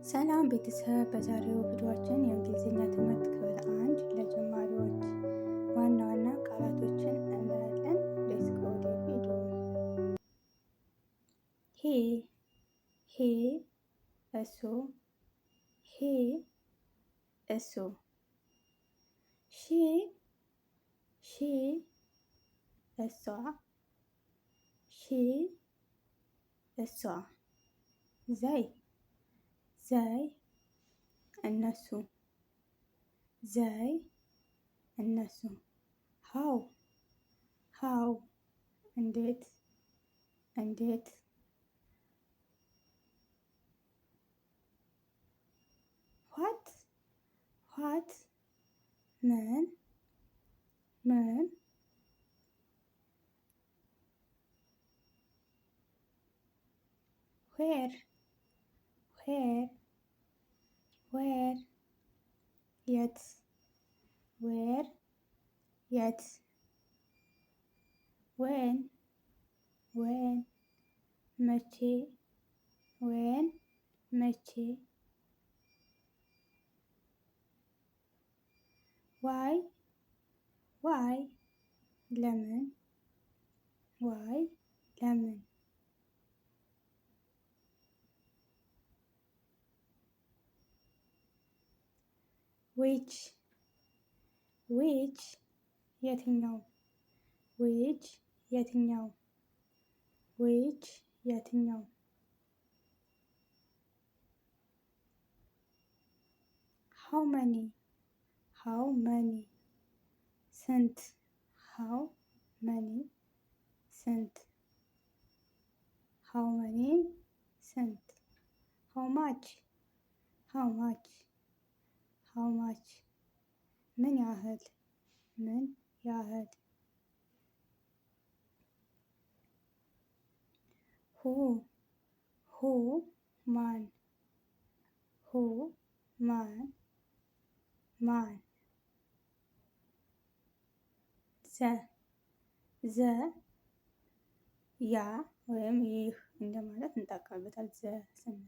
ሰላም ቤተሰብ፣ በዛሬው ቪዲዮአችን የእንግሊዝኛ ትምህርት ክፍል 1 ለጀማሪዎች ዋና ዋና ቃላቶችን እናያለን። ሌትስ ጎ ወደ ቪዲዮ። ሄ እሱ፣ እሱ። ሺ እሷ፣ እሷ። ዘይ እነሱ፣ እነሱ። ሃው እንዴት፣ ዋት ምን፣ ዌር የት፣ ዌን መቼ፣ ዋይ ለምን፣ ዊች የትኛው፣ ሃው መኒ ስንት፣ ሃው ማች ምን ያህል፣ ሁ ማን፣ ዘ ያ ወይም ይህ እንደማለት እንጠቀምበታለን። ዘ ስንል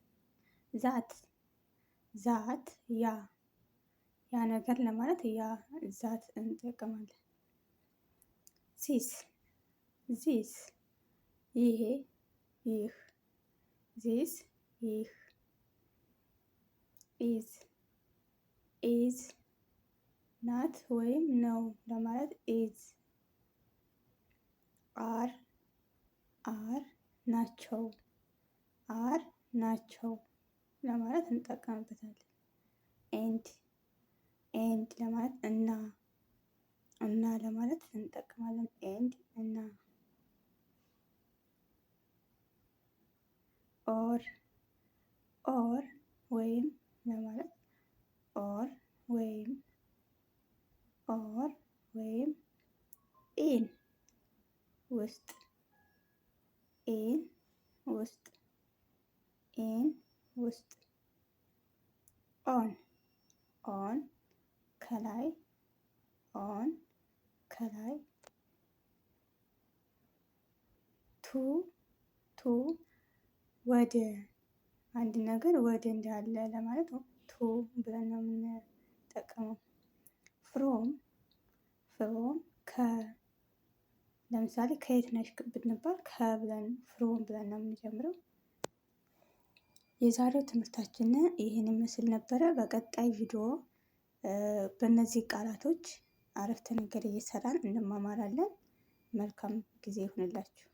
ዛት ያ ነገር ለማለት ዛት እንጠቀማለን። ዚስ ይሄ፣ ይህ፣ ኢዝ ናት ወይም ነው ለማለት ኢዝ። አር ናቸው ለማለት እንጠቀምበታለን። ኤንድ ለማለት እና ለማለት እንጠቀማለን። እና ኦር ወይም ለማለት ወይም ኢን ውስጥ፣ ኦን ከላይ፣ ቱ ወደ አንድ ነገር ወደ እንዳለ ለማለት ቱ ብለን ነው የምንጠቀመው። ፍሮም ለምሳሌ ከየት ነሽ ብንባል ፍሮም ብለን ነው የምንጀምረው። የዛሬው ትምህርታችን ይህን ይመስል ነበረ። በቀጣይ ቪዲዮ በእነዚህ ቃላቶች አረፍተ ነገር እየሰራን እንማማራለን። መልካም ጊዜ ይሁንላችሁ።